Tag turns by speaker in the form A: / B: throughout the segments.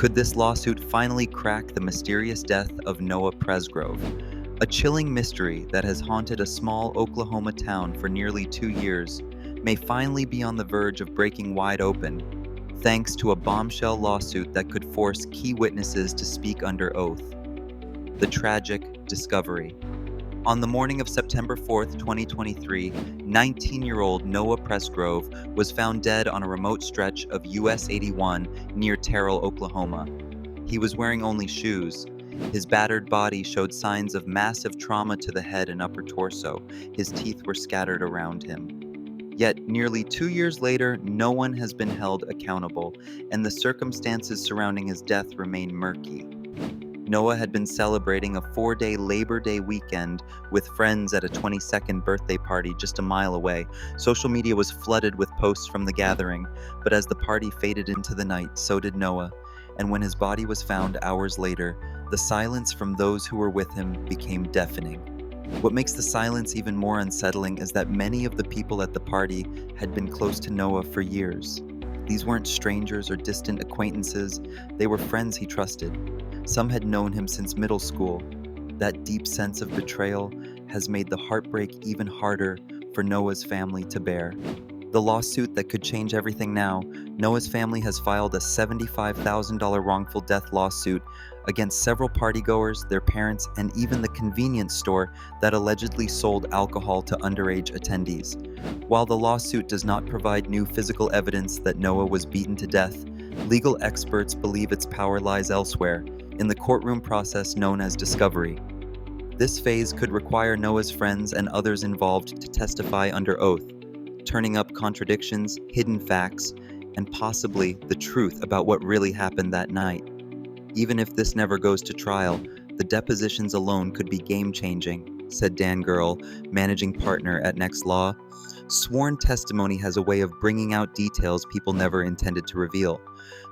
A: Could this lawsuit finally crack the mysterious death of Noah Presgrove? A chilling mystery that has haunted a small Oklahoma town for nearly 2 years may finally be on the verge of breaking wide open, thanks to a bombshell lawsuit that could force key witnesses to speak under oath. The tragic discovery. On the morning of September 4th, 2023, 19-year-old Noah Presgrove was found dead on a remote stretch of US 81 near Terrell, Oklahoma. He was wearing only shoes. His battered body showed signs of massive trauma to the head and upper torso. His teeth were scattered around him. Yet, nearly 2 years later, no one has been held accountable, and the circumstances surrounding his death remain murky. Noah had been celebrating a 4-day Labor Day weekend with friends at a 22nd birthday party just a mile away. Social media was flooded with posts from the gathering, but as the party faded into the night, so did Noah. And when his body was found hours later, the silence from those who were with him became deafening. What makes the silence even more unsettling is that many of the people at the party had been close to Noah for years. These weren't strangers or distant acquaintances, they were friends he trusted. Some had known him since middle school. That deep sense of betrayal has made the heartbreak even harder for Noah's family to bear. The lawsuit that could change everything now, Noah's family has filed a $75,000 wrongful death lawsuit against several partygoers, their parents, and even the convenience store that allegedly sold alcohol to underage attendees. While the lawsuit does not provide new physical evidence that Noah was beaten to death, legal experts believe its power lies elsewhere, in the courtroom process known as discovery. This phase could require Noah's friends and others involved to testify under oath, turning up contradictions, hidden facts, and possibly the truth about what really happened that night. Even if this never goes to trial, the depositions alone could be game-changing, said Dan Girl, managing partner at Next Law. Sworn testimony has a way of bringing out details people never intended to reveal.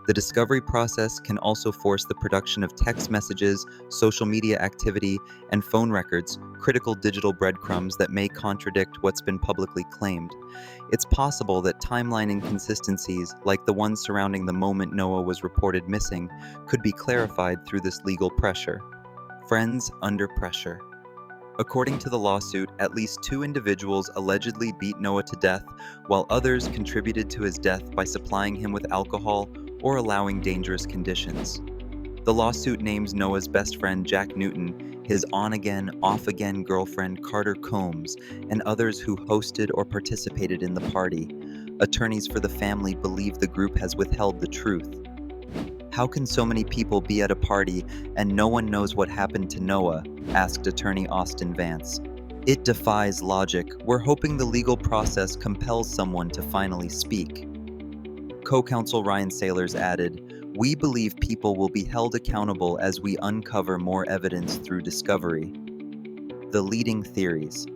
A: The discovery process can also force the production of text messages, social media activity, and phone records, critical digital breadcrumbs that may contradict what's been publicly claimed. It's possible that timeline inconsistencies, like the ones surrounding the moment Noah was reported missing, could be clarified through this legal pressure. Friends under pressure. According to the lawsuit, at least 2 individuals allegedly beat Noah to death, while others contributed to his death by supplying him with alcohol or allowing dangerous conditions. The lawsuit names Noah's best friend Jack Newton, his on-again, off-again girlfriend Carter Combs, and others who hosted or participated in the party. Attorneys for the family believe the group has withheld the truth. How can so many people be at a party and no one knows what happened to Noah? Asked attorney Austin Vance. It defies logic. We're hoping the legal process compels someone to finally speak. Co-counsel Ryan Sailors added, "We believe people will be held accountable as we uncover more evidence through discovery." The leading theories.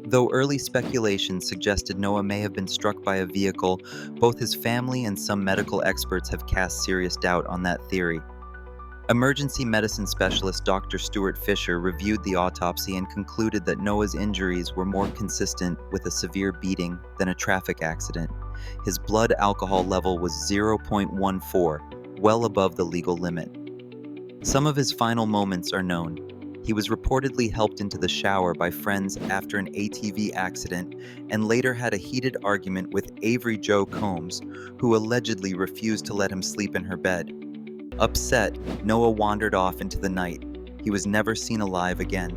A: Though early speculation suggested Noah may have been struck by a vehicle, both his family and some medical experts have cast serious doubt on that theory. Emergency medicine specialist Dr. Stuart Fisher reviewed the autopsy and concluded that Noah's injuries were more consistent with a severe beating than a traffic accident. His blood alcohol level was 0.14, well above the legal limit. Some of his final moments are known. He was reportedly helped into the shower by friends after an ATV accident and later had a heated argument with Avery Jo Combs, who allegedly refused to let him sleep in her bed. Upset, Noah wandered off into the night. He was never seen alive again.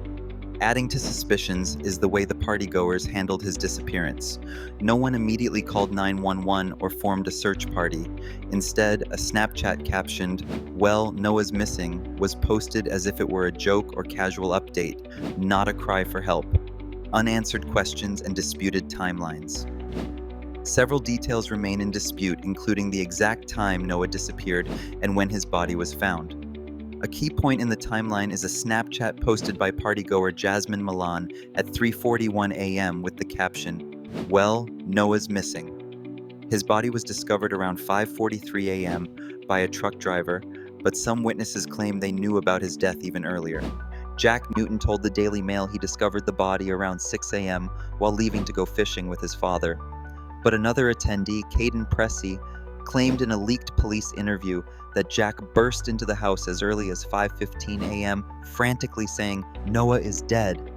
A: Adding to suspicions is the way the partygoers handled his disappearance. No one immediately called 911 or formed a search party. Instead, a Snapchat captioned, "Well, Noah's missing," was posted as if it were a joke or casual update, not a cry for help. Unanswered questions and disputed timelines. Several details remain in dispute, including the exact time Noah disappeared and when his body was found. A key point in the timeline is a Snapchat posted by partygoer Jasmine Milan at 3:41 a.m. with the caption, "Well, Noah's missing." His body was discovered around 5:43 a.m. by a truck driver, but some witnesses claim they knew about his death even earlier. Jack Newton told the Daily Mail he discovered the body around 6 a.m. while leaving to go fishing with his father. But another attendee, Caden Pressey, claimed in a leaked police interview that Jack burst into the house as early as 5:15 a.m., frantically saying, "Noah is dead."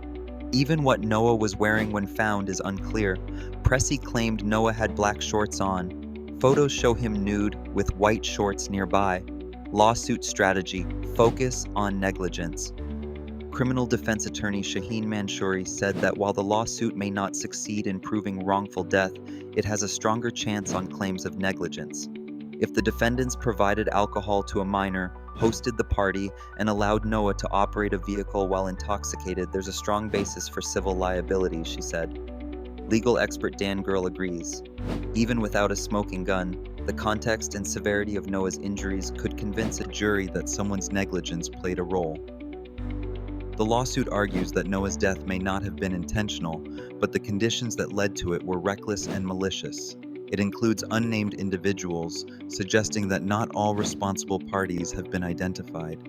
A: Even what Noah was wearing when found is unclear. Pressy claimed Noah had black shorts on. Photos show him nude with white shorts nearby. Lawsuit strategy: focus on negligence. Criminal defense attorney Shaheen Mansouri said that while the lawsuit may not succeed in proving wrongful death, it has a stronger chance on claims of negligence. If the defendants provided alcohol to a minor, hosted the party, and allowed Noah to operate a vehicle while intoxicated, there's a strong basis for civil liability, she said. Legal expert Dan Girl agrees. Even without a smoking gun, the context and severity of Noah's injuries could convince a jury that someone's negligence played a role. The lawsuit argues that Noah's death may not have been intentional, but the conditions that led to it were reckless and malicious. It includes unnamed individuals, suggesting that not all responsible parties have been identified.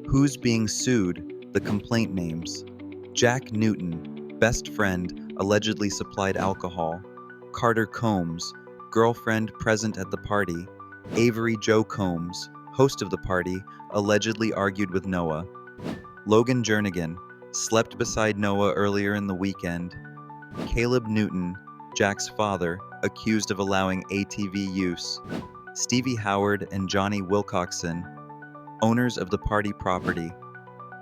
A: Who's being sued? The complaint names: Jack Newton, best friend, allegedly supplied alcohol; Carter Combs, girlfriend present at the party; Avery Joe Combs, host of the party, allegedly argued with Noah; Logan Jernigan, slept beside Noah earlier in the weekend; Caleb Newton, Jack's father, accused of allowing ATV use; Stevie Howard and Johnny Wilcoxon, owners of the party property;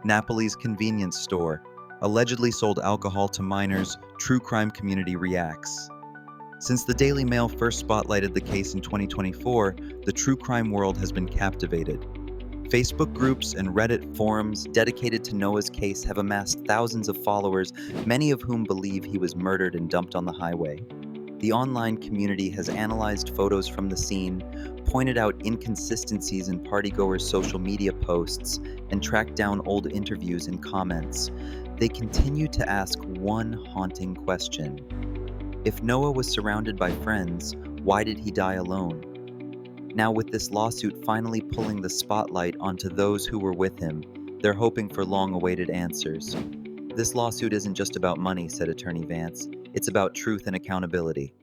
A: Napoli's convenience store, allegedly sold alcohol to minors. True crime community reacts. Since the Daily Mail first spotlighted the case in 2024, the true crime world has been captivated. Facebook groups and Reddit forums dedicated to Noah's case have amassed thousands of followers, many of whom believe he was murdered and dumped on the highway. The online community has analyzed photos from the scene, pointed out inconsistencies in partygoers' social media posts, and tracked down old interviews and comments. They continue to ask one haunting question: if Noah was surrounded by friends, why did he die alone? Now, with this lawsuit finally pulling the spotlight onto those who were with him, they're hoping for long-awaited answers. This lawsuit isn't just about money, said Attorney Vance. It's about truth and accountability.